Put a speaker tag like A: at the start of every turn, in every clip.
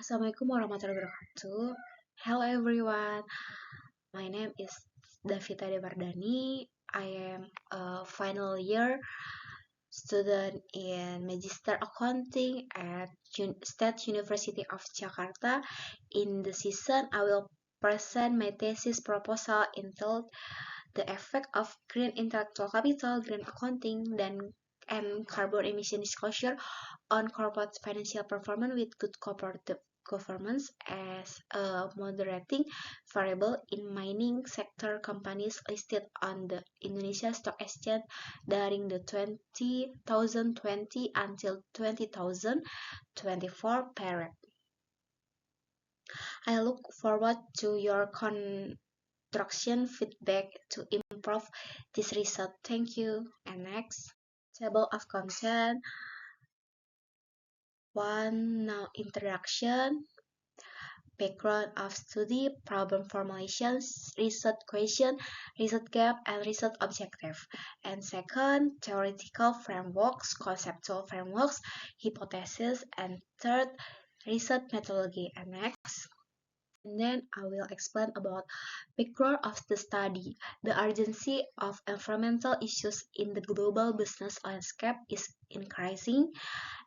A: Assalamualaikum warahmatullahi wabarakatuh. Hello everyone. My name is Davita Devardani. I am a final year student in Magister Accounting at State University of Jakarta. In the season, I will present my thesis proposal entitled The Effect of Green Intellectual Capital, Green Accounting, and Carbon Emission Disclosure on Corporate Financial Performance with Good Corporate Governance as a moderating variable in mining sector companies listed on the Indonesia Stock Exchange during the 2020 until 2024 period. I look forward to your construction feedback to improve this result. Thank you. And next, table of content. 1. Now introduction, background of study, problem formulations, research question, research gap, and research objective. And second, theoretical frameworks, conceptual frameworks, hypothesis, and third, research methodology. And next, and then I will explain about background of the study. The urgency of environmental issues in the global business landscape is increasing,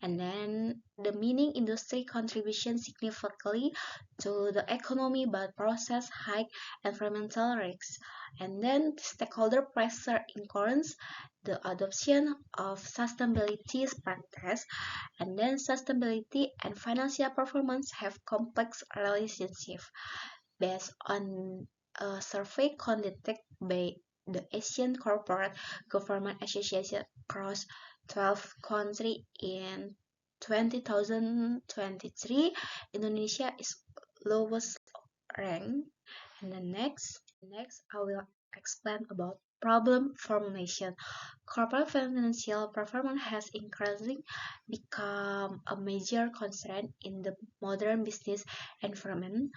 A: and then the mining industry contributes significantly to the economy but poses high environmental risks. And then stakeholder pressure includes the adoption of sustainability practice, and then sustainability and financial performance have complex relationships based on a survey conducted by the Asian Corporate Government Association across 12 countries in 2023. Indonesia is lowest ranked. And then next I will explain about problem formulation. Corporate financial performance has increasingly become a major concern in the modern business environment,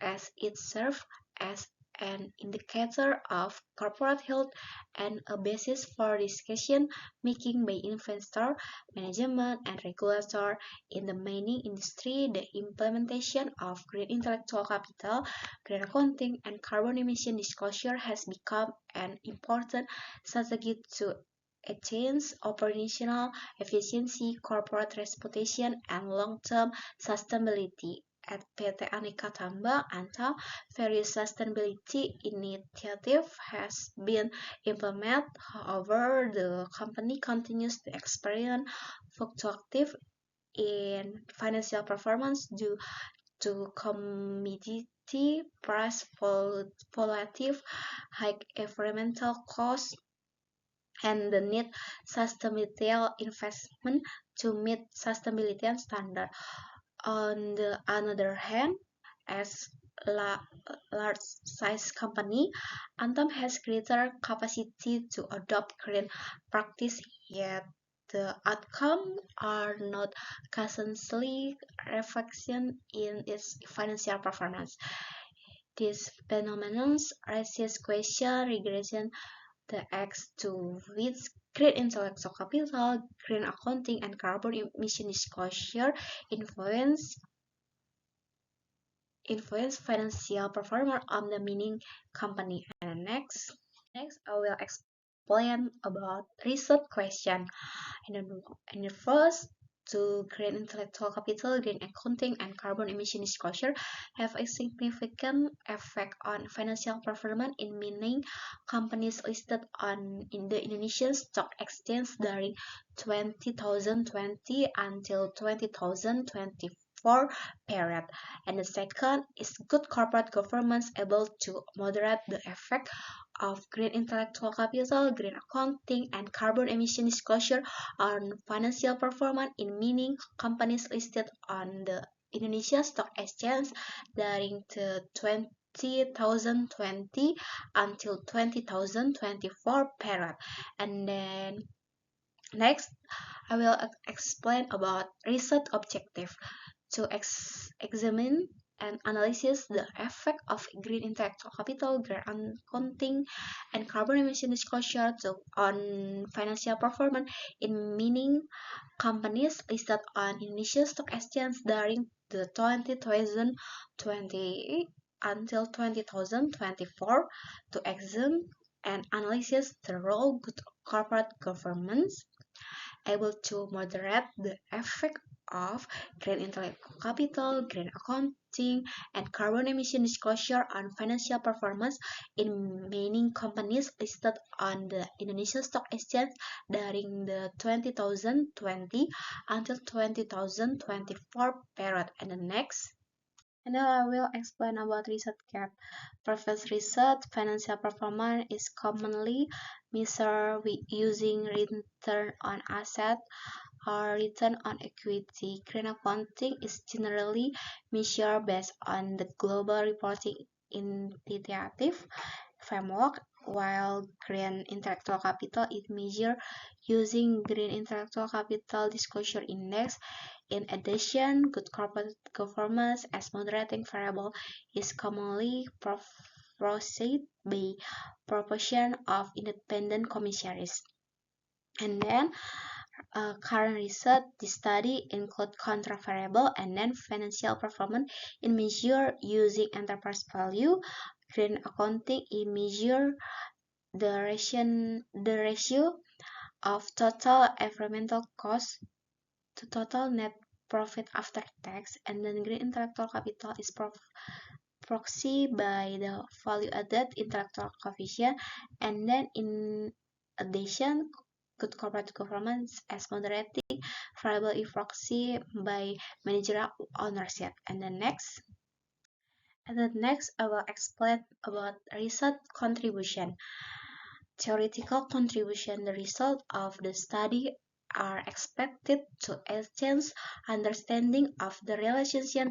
A: as it serves as an indicator of corporate health and a basis for decision making by investor, management, and regulator. In the mining industry, the implementation of green intellectual capital, green accounting, and carbon emission disclosure has become an important strategy to enhance operational efficiency, corporate reputation, and long-term sustainability. At PT Aneka Tambang Antam, various sustainability initiatives has been implemented. However, the company continues to experience fluctuative in financial performance due to commodity price volatility, high environmental costs, and the need sustainability investment to meet sustainability standards. On the other hand, as large size company, Antam has greater capacity to adopt green practice, yet the outcomes are not constantly reflected in its financial performance. This phenomenon raises questions regarding the X to which green intellectual capital, green accounting, and carbon emission disclosure influence financial performance of the mining company. And next I will explain about research question. And the first, to green intellectual capital, green accounting, and carbon emission disclosure have a significant effect on financial performance in mining companies listed in the Indonesian Stock Exchange during 2020 until 2024 period. And the second is good corporate governance able to moderate the effect of green intellectual capital, green accounting, and carbon emission disclosure on financial performance in mining companies listed on the Indonesia Stock Exchange during the 2020 until 2024 period. And then next, I will explain about research objective. To examine and analyzes the effect of green intellectual capital, green accounting, and carbon emission disclosure on financial performance in mining companies listed on Indonesia Stock Exchange during the 2020 until 2024 to examine and analyze the role good corporate governance able to moderate the effect of green intellectual capital, green accounting, and carbon emission disclosure on financial performance in mining companies listed on the Indonesia Stock Exchange during the 2020 until 2024 period. And the next. And now I will explain about research gap. Previous research financial performance is commonly measured using return on asset or return on equity. Green accounting is generally measured based on the Global Reporting Initiative framework, while green intellectual capital is measured using Green Intellectual Capital Disclosure Index. In addition, good corporate governance as moderating variable is commonly proposed by proportion of independent commissaries. And then current research, the study include contra variable and then financial performance in measure using enterprise value. Green accounting in measure the ratio of total environmental cost to total net profit after tax, and then green intellectual capital is proxy by the value added intellectual coefficient, and then in addition good corporate governance as moderating variable is proxy by managerial ownership. And then next I will explain about research contribution. Theoretical contribution, the result of the study are expected to enhance understanding of the relationship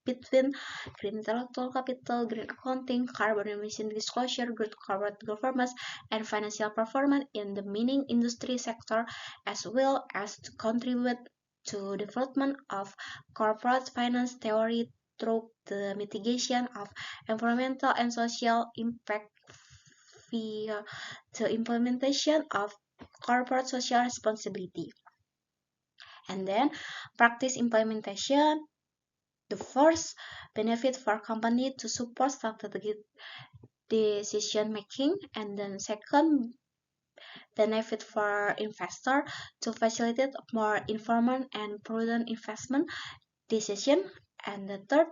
A: between green intellectual capital, green accounting, carbon emission disclosure, good corporate governance, and financial performance in the mining industry sector, as well as to contribute to development of corporate finance theory through the mitigation of environmental and social impact via the implementation of corporate social responsibility. And then practice implementation. The first benefit for company to support strategic decision making, and then second benefit for investor to facilitate more informed and prudent investment decision, and the third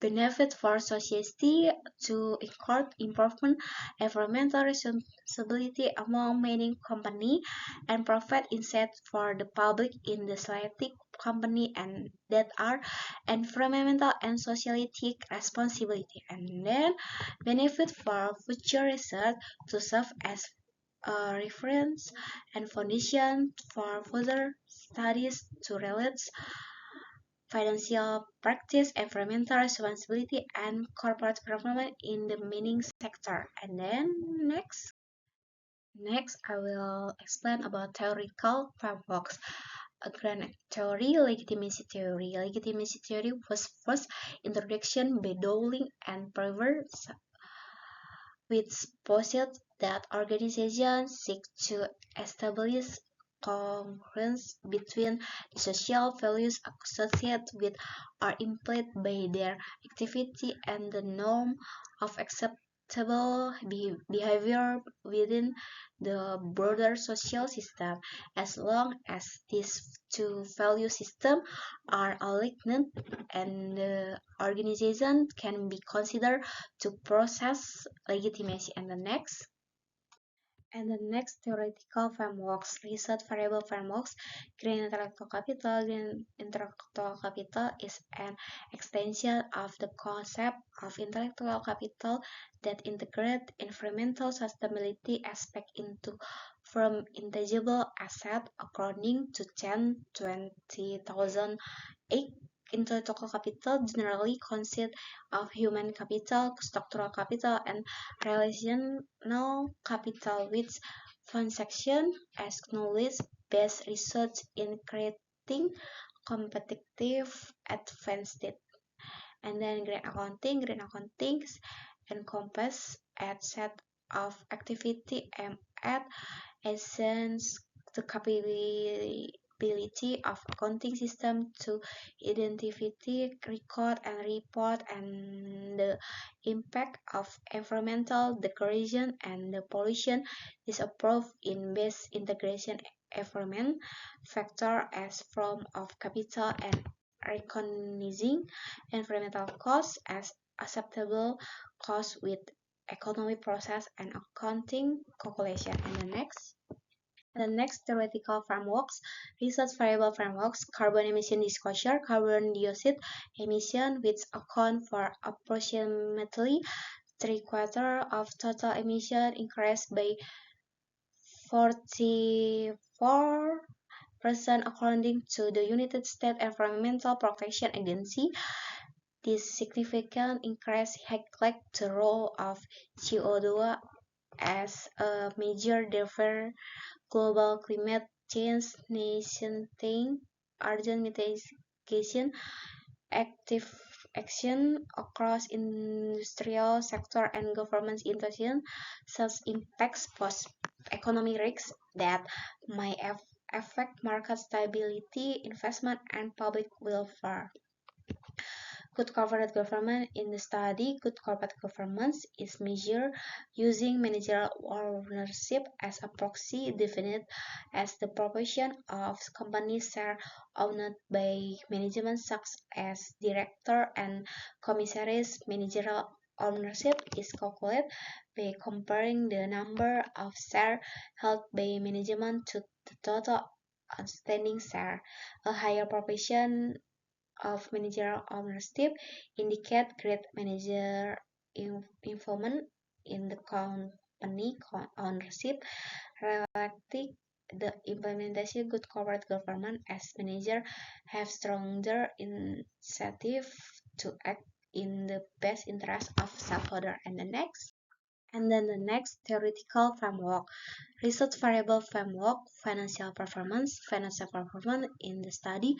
A: benefit for society to encourage improvement environmental responsibility among mining company and provide insight for the public in the selected company and that are environmental and society responsibility, and then benefit for future research to serve as a reference and foundation for further studies to relate financial practice, environmental responsibility, and corporate performance in the mining sector. And then next I will explain about theoretical frameworks. A grand theory, legitimacy theory. Legitimacy theory was first introduced by Dowling and Prever, which posits that organizations seek to establish congruence between the social values associated with or implied by their activity and the norm of acceptable behavior within the broader social system, as long as these two value systems are aligned, and the organization can be considered to process legitimacy. And the next theoretical frameworks, research variable frameworks. Green intellectual capital. Green intellectual capital is an extension of the concept of intellectual capital that integrate environmental sustainability aspect into from intangible asset according to Chen 2008. Intellectual capital generally consists of human capital, structural capital, and relational capital, which function as knowledge-based research in creating competitive advantage. And then green accounting encompass a set of activity aimed at essence the capability of accounting system to identify, record, and report and the impact of environmental degradation and the pollution is approved in base integration environment factor as form of capital and recognizing environmental costs as acceptable costs with economic process and accounting calculation. And the next theoretical frameworks, research variable frameworks, carbon emission disclosure, carbon dioxide emission, which account for approximately 3/4 of total emission, increased by 44% according to the United States Environmental Protection Agency. This significant increase highlights the role of CO2 as a major driver global climate change, necessitating urgent mitigation active action across industrial sector and government intervention. Such impacts pose economic risks that may affect market stability, investment, and public welfare. Good corporate governance. In the study, good corporate governance is measured using managerial ownership as a proxy, defined as the proportion of company share owned by management such as director and commissaries. Managerial ownership is calculated by comparing the number of shares held by management to the total outstanding share. A higher proportion of managerial ownership indicate great manager involvement in the company ownership, reflecting the implementation good corporate governance as managers have stronger incentive to act in the best interest of shareholder. And the next theoretical framework, research variable framework, financial performance. Financial performance in the study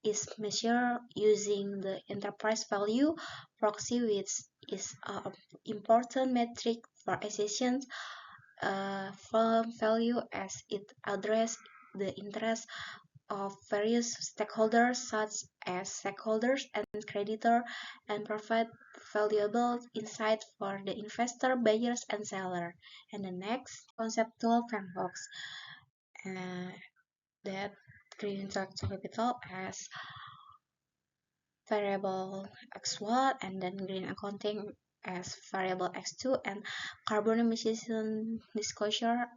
A: is measured using the enterprise value proxy, which is an important metric for assessing firm value as it addresses the interests of various stakeholders such as shareholders and creditors and provide valuable insight for the investor, buyers, and seller. And the next conceptual frameworks that green intellectual capital as variable x1 and then green accounting as variable x2 and carbon emission disclosure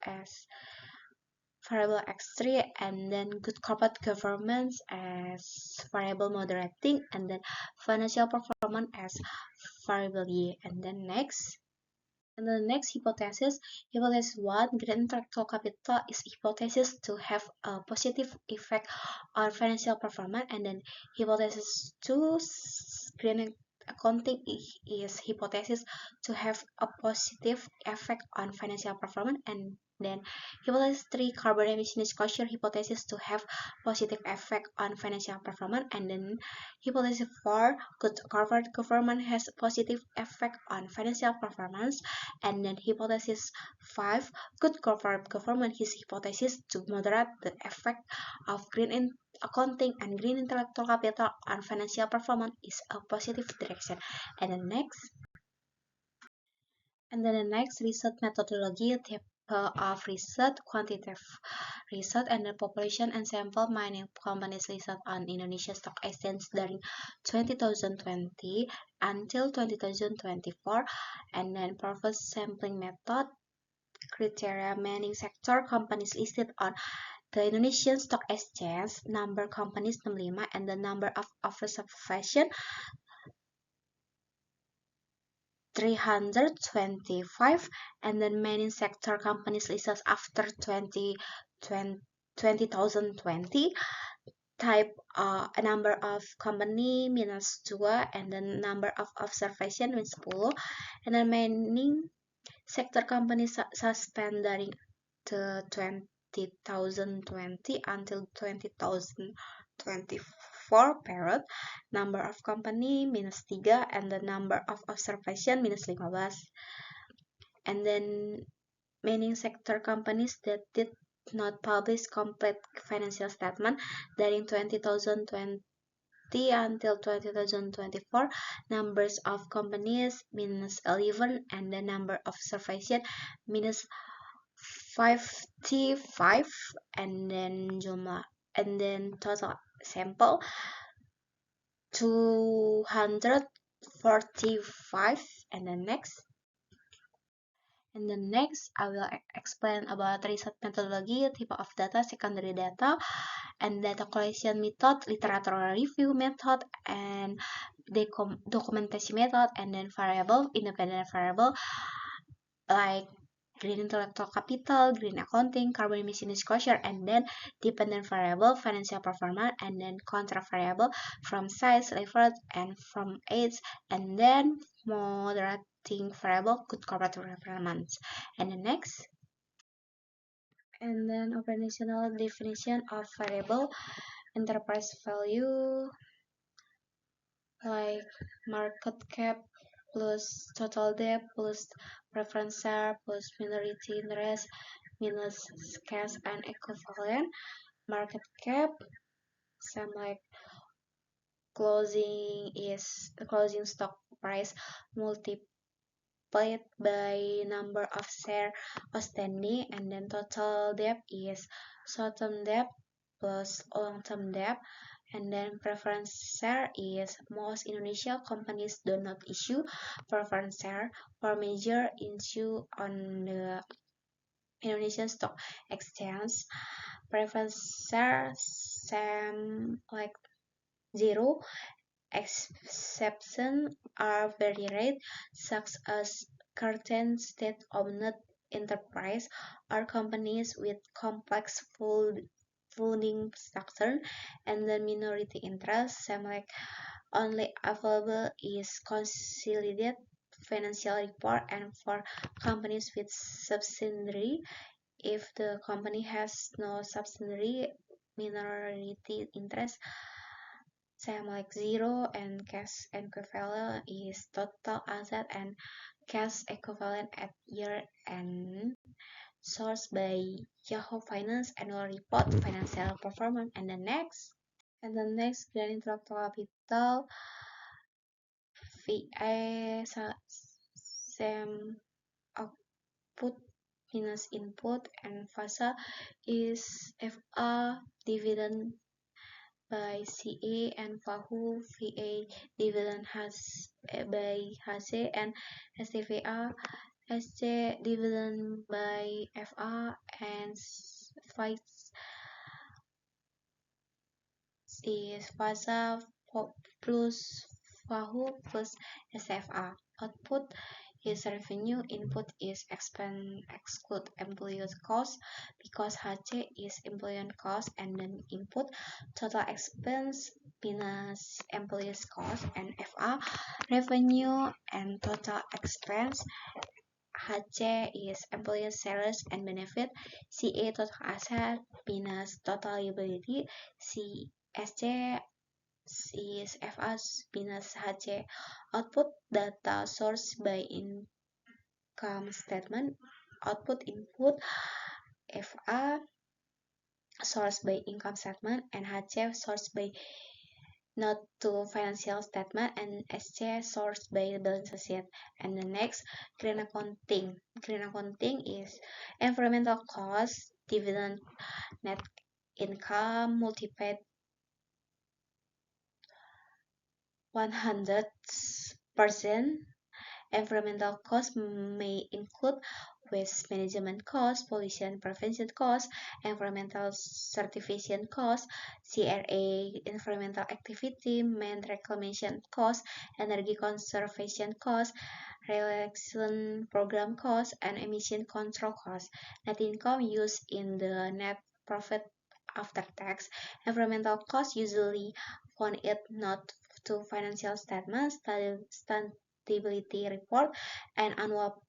A: as variable x3 and then good corporate governance as variable moderating and then financial performance as variable y. And the next hypothesis 1, green intellectual capital is hypothesis to have a positive effect on financial performance, and then hypothesis 2, green accounting is hypothesis to have a positive effect on financial performance, and then hypothesis 3, carbon emission disclosure hypothesis to have positive effect on financial performance, and then hypothesis 4, good corporate governance has a positive effect on financial performance, and then hypothesis 5, good corporate governance is hypothesis to moderate the effect of green accounting and green intellectual capital on financial performance is a positive direction. And then the next research methodology type of research, quantitative research, and the population and sample mining companies listed on Indonesia Stock Exchange during 2020 until 2024, and then purpose sampling method, criteria mining sector companies listed on the Indonesian Stock Exchange, number companies 65, and the number of observation 325, and then mining sector companies listed after 2020 type a number of company -2 and then number of observation means 10, and then mining sector companies suspend during the 2020 until 2024. 4 period, number of company minus 3, and the number of observation minus 15. And then meaning sector companies that did not publish complete financial statement during 2020 until 2024, numbers of companies minus 11, and the number of observation minus 55, and then total sample 245. And then next I will explain about research methodology, type of data, secondary data, and data collection method, literature review method, and documentation method, and then variable, independent variable like green intellectual capital, green accounting, carbon emission disclosure, and then dependent variable, financial performance, and then contra variable from size, level, and from age, and then moderating variable, good corporate performance. And then operational definition of variable, enterprise value, like market cap plus total debt plus preference share plus minority interest minus cash and equivalent. Market cap, same like the closing stock price multiplied by number of share outstanding, and then total debt is short-term debt plus long-term debt. And then preference share is most Indonesia companies do not issue preference share or major issue on the Indonesian Stock Exchange. Preference share same like 0. Exceptions are very rare, such as certain state-owned enterprise or companies with complex funding structure, and the minority interest, same like only available is consolidated financial report, and for companies with subsidiary, if the company has no subsidiary, minority interest, same like 0, and cash equivalent is total asset and cash equivalent at year end, sourced by Yahoo Finance annual report financial performance. And the next grand intellectual capital, VA same output minus input, and FASA is FA dividend by CA, and FAHU VA dividend by HC, and STVA SC dividend by FA, and vice is FASA plus FAHU plus SFA. Output is revenue, input is expense exclude employee cost because HC is employee cost, and then input total expense minus employee cost, and FA revenue and total expense. HC is employee salaries and benefit, CA total asset minus total liability, CSC is FA minus HC. Output data sourced by income statement, output input, FA sourced by income statement, and HC sourced by not to financial statement, and SC sourced by balance sheet. And the next, green accounting. Green accounting is environmental cost, dividend net income multiplied 100%. Environmental costs may include waste management costs, pollution prevention costs, environmental certification costs, CRA, environmental activity, main reclamation costs, energy conservation costs, relaxation program costs, and emission control costs. Net income used in the net profit after tax. Environmental costs usually found it not to financial statements, stability report, and annual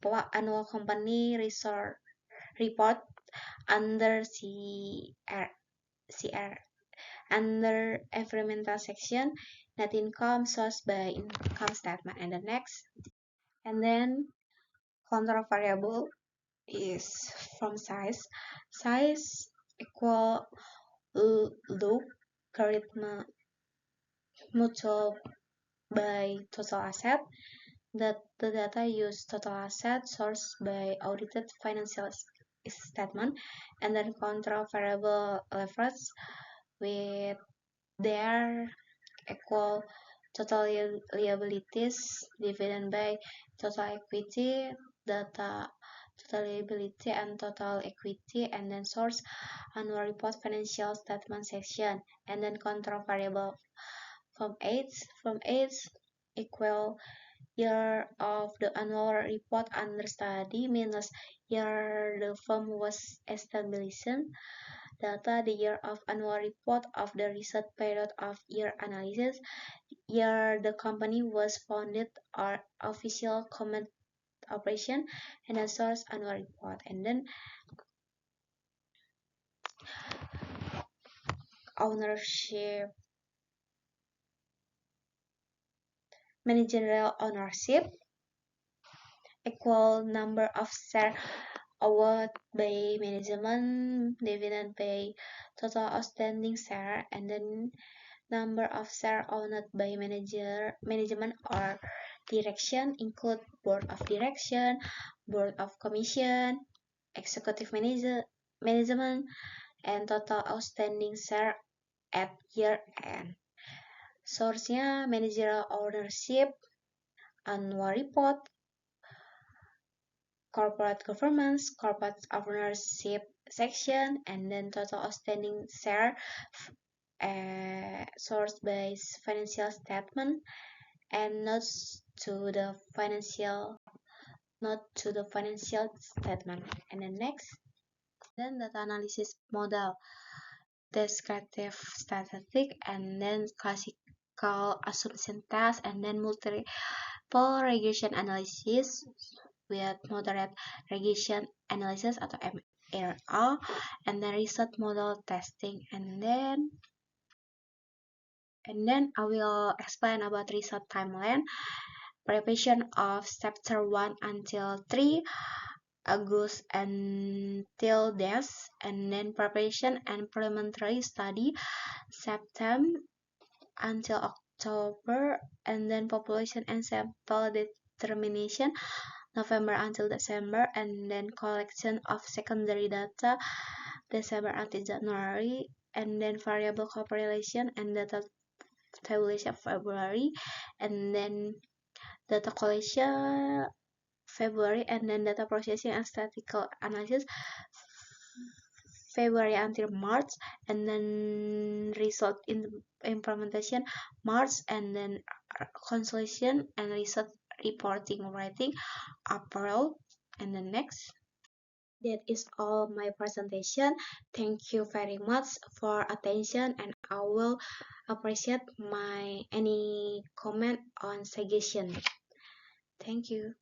A: company resource report under CR under environmental section, net income sourced by income statement. And the next, and then control variable is from size. Size equal logarithm multiplied by total asset. That the data use total asset sourced by audited financial statement, and then control variable leverage with their equal total liabilities divided by total equity, data total liability and total equity, and then source annual report financial statement section, and then control variable from age equal year of the annual report under study minus year the firm was established, data the year of annual report of the research period of year analysis, year the company was founded or official comment operation, and a source annual report. And then ownership, managerial ownership equal number of share award by management divided by total outstanding share, and then number of share owned by management or direction include board of direction, board of commission, executive management, and total outstanding share at year end. Source-nya managerial ownership, annual report, corporate governance, corporate ownership section, and then total outstanding share sourced by financial statement, and notes to the financial statement. And then next, then data analysis model, descriptive statistic, and then classical assumption test, and then multiple regression analysis with moderate regression analysis atau MRA, and then result model testing. And then I will explain about result timeline. Preparation of chapter 1 until 3, August until death, and then preparation and preliminary study, September until October, and then population and sample determination, November until December, and then collection of secondary data, December until January, and then variable correlation and data tabulation February, and then data collection February, and then data processing and statistical analysis February until March, and then result in implementation March, and then consolidation and result reporting writing April. And then next, that is all my presentation. Thank you very much for attention, and I will appreciate any comment on suggestion. Thank you.